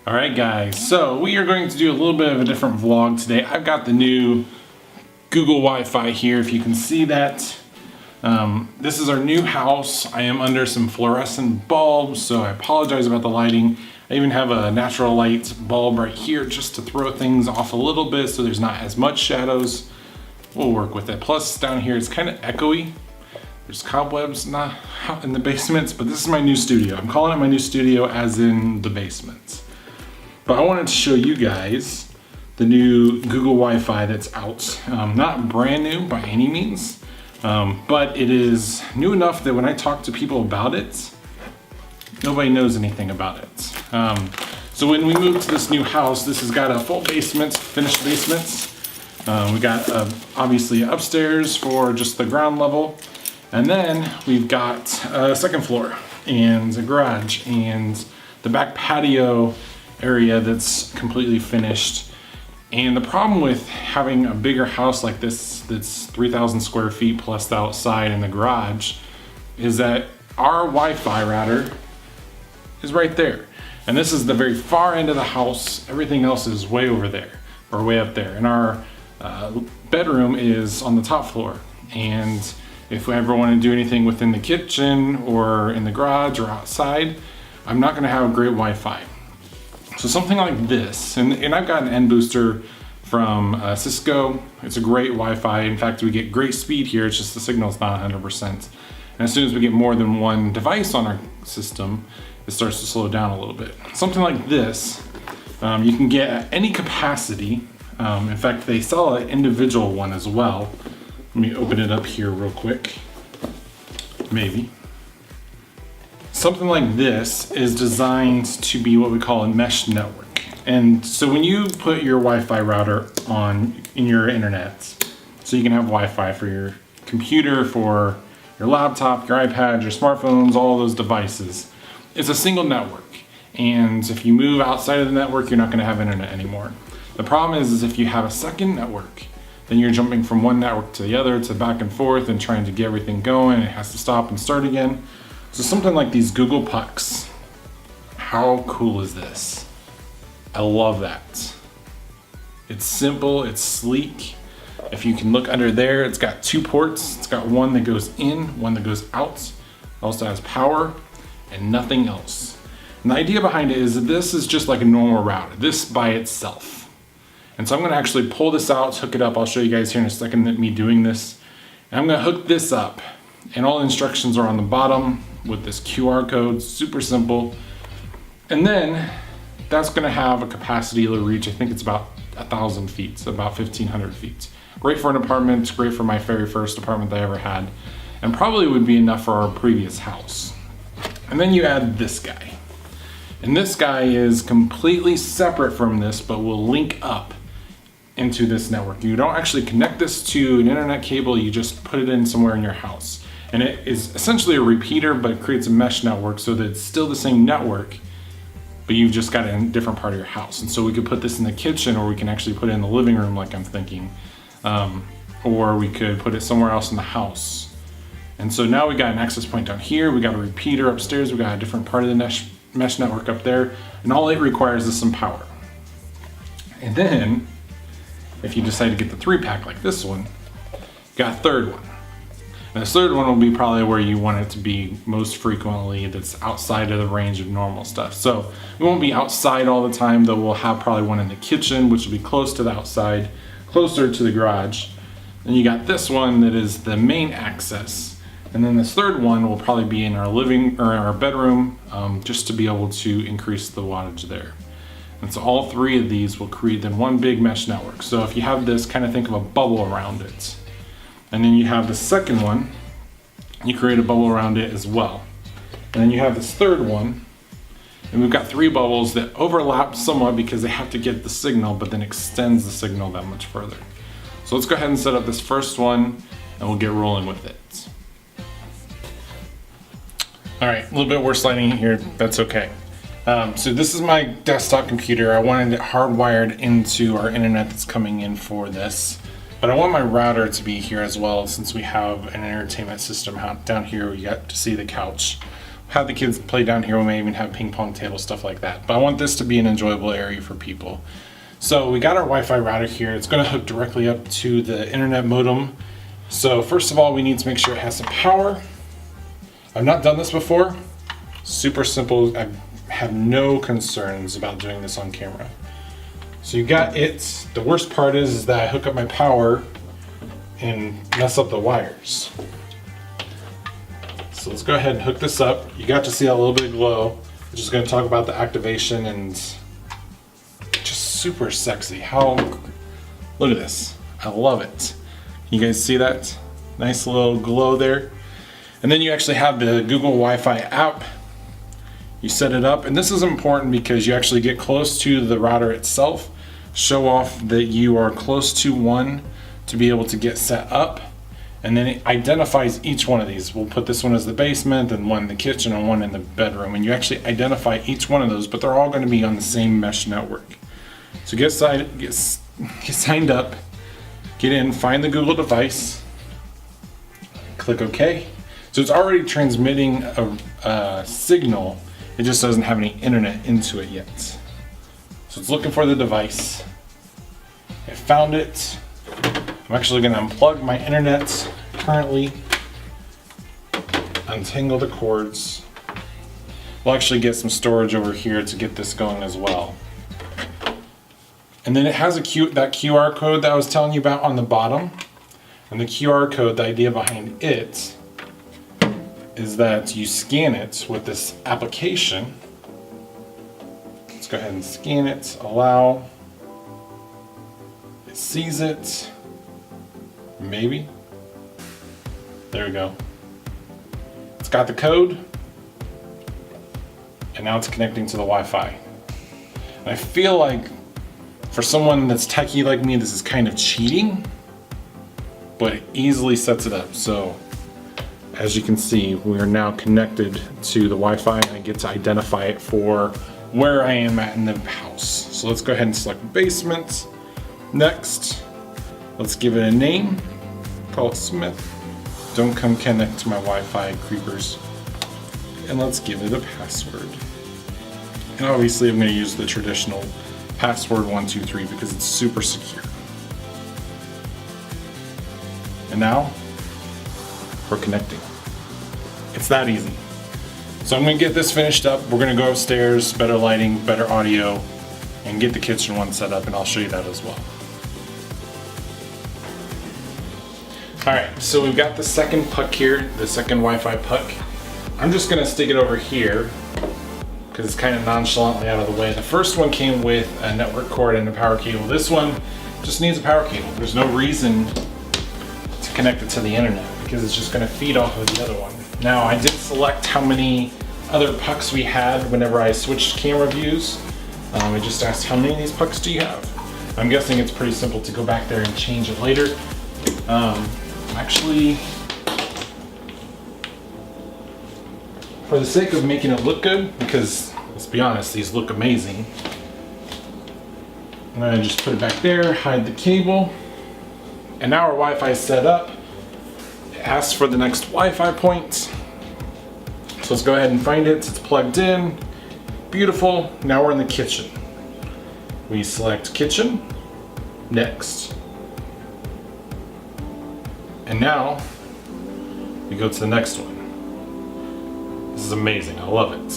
Alright guys, so we are going to do a little bit of a different vlog today. I've got the new Google Wi-Fi here, if you can see that. This is our new house. I am under some fluorescent bulbs, so I apologize about the lighting. I even have a natural light bulb right here just to throw things off a little bit so there's not as much shadows. We'll work with it. Plus down here it's kind of echoey. There's cobwebs not in the basements, but this is my new studio. I'm calling it my new studio as in the basement. But I wanted to show you guys the new Google Wi-Fi that's out. Not brand new by any means, but it is new enough that when I talk to people about it, nobody knows anything about it. So when we moved to this new house, this has got a full basement, finished basement. We got obviously upstairs for just the ground level. And then we've got a second floor and a garage and the back patio area that's completely finished. And the problem with having a bigger house like this that's 3,000 square feet plus the outside and the garage is that our Wi-Fi router is right there. And this is the very far end of the house. Everything else is way over there or way up there. And our bedroom is on the top floor. And if we ever want to do anything within the kitchen or in the garage or outside, I'm not going to have great Wi-Fi. So something like this, and I've got an N booster from Cisco. It's a great Wi-Fi. In fact, we get great speed here. It's just the signal's not 100%. And as soon as we get more than one device on our system, it starts to slow down a little bit. Something like this, you can get at any capacity. In fact, they sell an individual one as well. Let me open it up here real quick. Maybe. Something like this is designed to be what we call a mesh network. And so when you put your Wi-Fi router on in your internet, so you can have Wi-Fi for your computer, for your laptop, your iPad, your smartphones, all those devices, it's a single network. And if you move outside of the network, you're not going to have internet anymore. The problem is if you have a second network, then you're jumping from one network to the other, to back and forth and trying to get everything going. It has to stop and start again. So something like these Google Pucks, how cool is this? I love that. It's simple, it's sleek. If you can look under there, it's got two ports. It's got one that goes in, one that goes out. It also has power and nothing else. And the idea behind it is that this is just like a normal router, this by itself. And so I'm gonna actually pull this out, hook it up. I'll show you guys here in a second that me doing this. And I'm gonna hook this up. And all the instructions are on the bottom with this QR code, super simple. And then that's gonna have a capacity to reach, I think it's about 1,000 feet, so about 1,500 feet. Great for an apartment, great for my very first apartment that I ever had, and probably would be enough for our previous house. And then you add this guy. And this guy is completely separate from this, but will link up into this network. You don't actually connect this to an internet cable, you just put it in somewhere in your house. And it is essentially a repeater, but it creates a mesh network so that it's still the same network, but you've just got it in a different part of your house. And so we could put this in the kitchen, or we can actually put it in the living room like I'm thinking. Or we could put it somewhere else in the house. And so now we got an access point down here, we got a repeater upstairs, we got a different part of the mesh network up there, and all it requires is some power. And then, if you decide to get the 3-pack like this one, you got a third one. And this third one will be probably where you want it to be most frequently, that's outside of the range of normal stuff. So we won't be outside all the time, though we'll have probably one in the kitchen, which will be close to the outside, closer to the garage. Then you got this one that is the main access. And then this third one will probably be in our living or our bedroom, just to be able to increase the wattage there. And so all three of these will create then one big mesh network. So if you have this, kind of think of a bubble around it. And then you have the second one, you create a bubble around it as well. And then you have this third one, and we've got 3 bubbles that overlap somewhat because they have to get the signal, but then extends the signal that much further. So let's go ahead and set up this first one, and we'll get rolling with it. All right, a little bit worse lighting here, that's okay. So this is my desktop computer. I wanted it hardwired into our internet that's coming in for this. But I want my router to be here as well, since we have an entertainment system down here. We got to see the couch. have the kids play down here. We may even have ping pong tables, stuff like that. But I want this to be an enjoyable area for people. So we got our Wi-Fi router here. It's going to hook directly up to the internet modem. So first of all, we need to make sure it has some power. I've not done this before. Super simple. I have no concerns about doing this on camera. So you got it. The worst part is that I hook up my power and mess up the wires. So let's go ahead and hook this up. You got to see a little bit of glow. I'm just going to talk about the activation, and just super sexy. Look at this. I love it. You guys see that? Nice little glow there. And then you actually have the Google Wi-Fi app. You set it up, and this is important because you actually get close to the router itself, show off that you are close to one to be able to get set up. And then it identifies each one of these. We'll put this one as the basement, and one in the kitchen, and one in the bedroom. And you actually identify each one of those, but they're all going to be on the same mesh network. So get signed up, get in, find the Google device, click OK. So it's already transmitting a signal. It just doesn't have any internet into it yet. So it's looking for the device. It found it. I'm actually going to unplug my internet currently, untangle the cords. We'll actually get some storage over here to get this going as well. And then it has that QR code that I was telling you about on the bottom. And the QR code, the idea behind it is that you scan it with this application. Let's go ahead and scan it, allow. It sees it. Maybe. There we go. It's got the code, and now it's connecting to the Wi-Fi. And I feel like for someone that's techie like me, this is kind of cheating, but it easily sets it up. So as you can see, we are now connected to the Wi-Fi, and I get to identify it for where I am at in the house. So let's go ahead and select basement. Next, let's give it a name. Call it Smith. Don't come connect to my Wi-Fi, creepers. And let's give it a password. And obviously I'm going to use the traditional password 123 because it's super secure. And now we're connecting. It's that easy. So I'm going to get this finished up. We're going to go upstairs, better lighting, better audio, and get the kitchen one set up, and I'll show you that as well. Alright, so we've got the second puck here, the second Wi-Fi puck. I'm just going to stick it over here because it's kind of nonchalantly out of the way. The first one came with a network cord and a power cable. This one just needs a power cable. There's no reason to connect it to the internet because it's just going to feed off of the other one. Now, I did select how many other pucks we had whenever I switched camera views. I just asked, how many of these pucks do you have? I'm guessing it's pretty simple to go back there and change it later. Actually, for the sake of making it look good, because let's be honest, these look amazing, I'm gonna just put it back there, hide the cable, and now our Wi-Fi is set up. It asks for the next Wi-Fi point. So let's go ahead and find it. It's plugged in. Beautiful. Now we're in the kitchen. We select kitchen. Next. And now we go to the next one. This is amazing. I love it.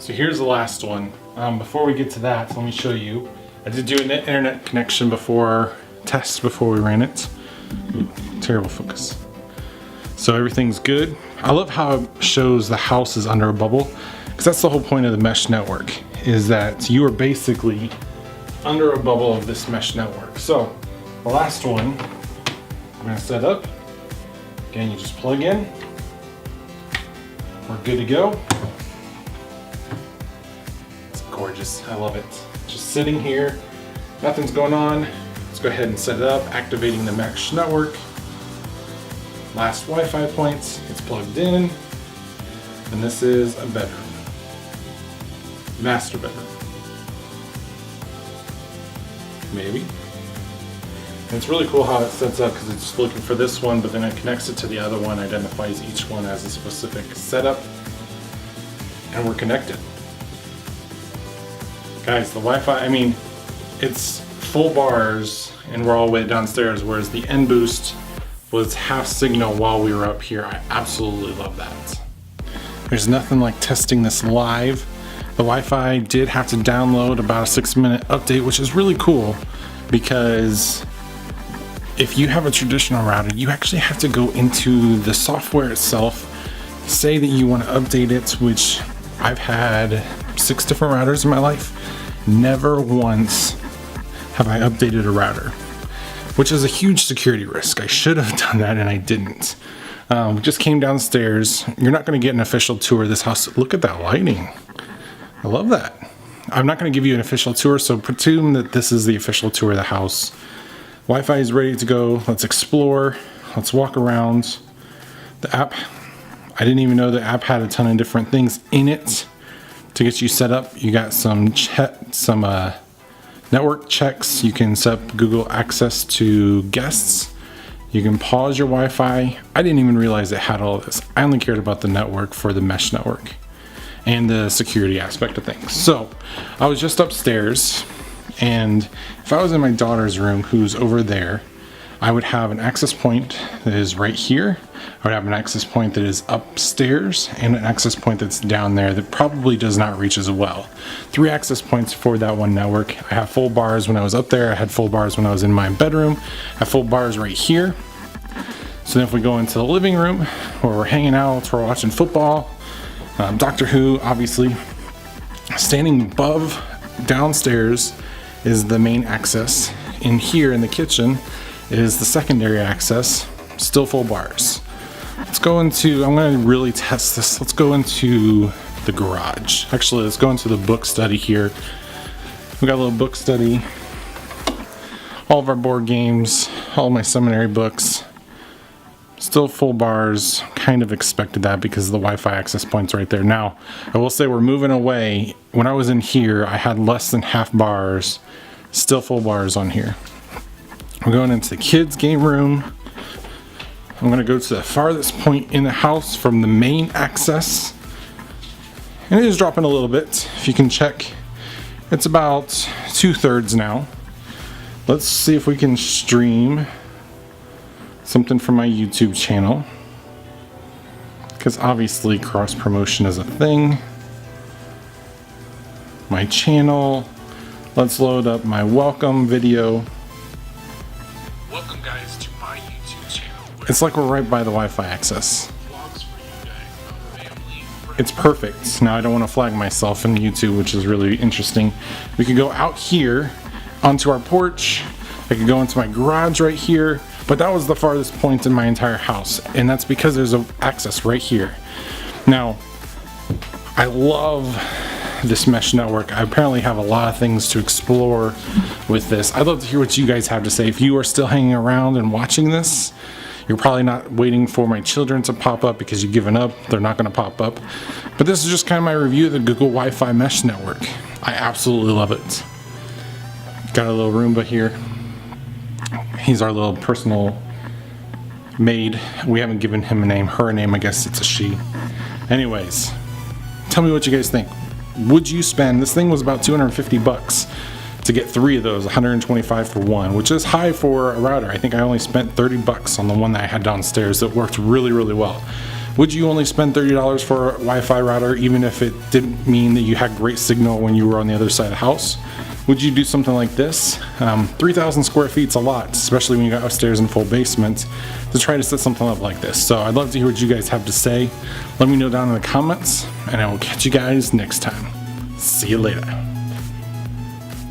So here's the last one. Before we get to that, let me show you. I did do an internet connection before we ran it. Ooh, terrible focus. So everything's good. I love how it shows the house is under a bubble, because that's the whole point of the mesh network, is that you are basically under a bubble of this mesh network. So the last one I'm gonna set up. Again, you just plug in. We're good to go. It's gorgeous, I love it. Just sitting here, nothing's going on. Let's go ahead and set it up, activating the mesh network. Last Wi-Fi points, it's plugged in. And this is a bedroom. Master bedroom. Maybe. And it's really cool how it sets up because it's looking for this one, but then it connects it to the other one, identifies each one as a specific setup, and we're connected. Guys, the Wi-Fi, I mean, it's full bars and we're all the way downstairs, whereas the N Boost was half signal while we were up here. I absolutely love that. There's nothing like testing this live. The Wi-Fi did have to download about a 6-minute update, which is really cool because if you have a traditional router, you actually have to go into the software itself, say that you want to update it, which I've had 6 different routers in my life. Never once have I updated a router, which is a huge security risk. I should have done that and I didn't. We just came downstairs. You're not going to get an official tour of this house. Look at that lighting. I love that. I'm not going to give you an official tour, so presume that this is the official tour of the house. Wi-Fi is ready to go. Let's explore. Let's walk around. The app, I didn't even know the app had a ton of different things in it to get you set up. You got some network checks. You can set up Google access to guests. You can pause your Wi-Fi. I didn't even realize it had all of this. I only cared about the network for the mesh network and the security aspect of things. So I was just upstairs, and if I was in my daughter's room, who's over there, I would have an access point that is right here. I would have an access point that is upstairs and an access point that's down there that probably does not reach as well. 3 access points for that one network. I have full bars when I was up there. I had full bars when I was in my bedroom. I have full bars right here. So then if we go into the living room where we're hanging out, we're watching football, Doctor Who, obviously, standing above downstairs is the main access. In here in the kitchen is the secondary access, still full bars. Let's go into, I'm going to really test this. Let's go into the garage. Actually, let's go into the book study here. We got a little book study, all of our board games, all my seminary books, still full bars. Kind of expected that because the Wi-Fi access point's right there. Now, I will say we're moving away. When I was in here, I had less than half bars, still full bars on here. We're going into the kids' game room. I'm going to go to the farthest point in the house from the main access. And it is dropping a little bit. If you can check, it's about 2/3 now. Let's see if we can stream something from my YouTube channel, because obviously cross promotion is a thing. My channel. Let's load up my welcome video. Welcome guys to my YouTube channel. It's like we're right by the Wi-Fi access. Vlogs for you guys, family, it's perfect. Now I don't want to flag myself in YouTube, which is really interesting. We could go out here onto our porch. I could go into my garage right here, but that was the farthest point in my entire house, and that's because there's an access right here. Now, I love this mesh network. I apparently have a lot of things to explore with this. I'd love to hear what you guys have to say. If you are still hanging around and watching this, you're probably not waiting for my children to pop up because you've given up. They're not going to pop up. But this is just kind of my review of the Google Wi-Fi mesh network. I absolutely love it. Got a little Roomba here. He's our little personal maid. We haven't given him a name. Her name, I guess it's a she. Anyways, tell me what you guys think. Would you spend, this thing was about 250 bucks to get 3 of those, 125 for one, which is high for a router. I think I only spent 30 bucks on the one that I had downstairs that worked really, really well. Would you only spend $30 for a Wi-Fi router even if it didn't mean that you had great signal when you were on the other side of the house? Would you do something like this? 3,000 square feet's a lot, especially when you got upstairs and full basement, to try to set something up like this. So I'd love to hear what you guys have to say. Let me know down in the comments, and I will catch you guys next time. See you later.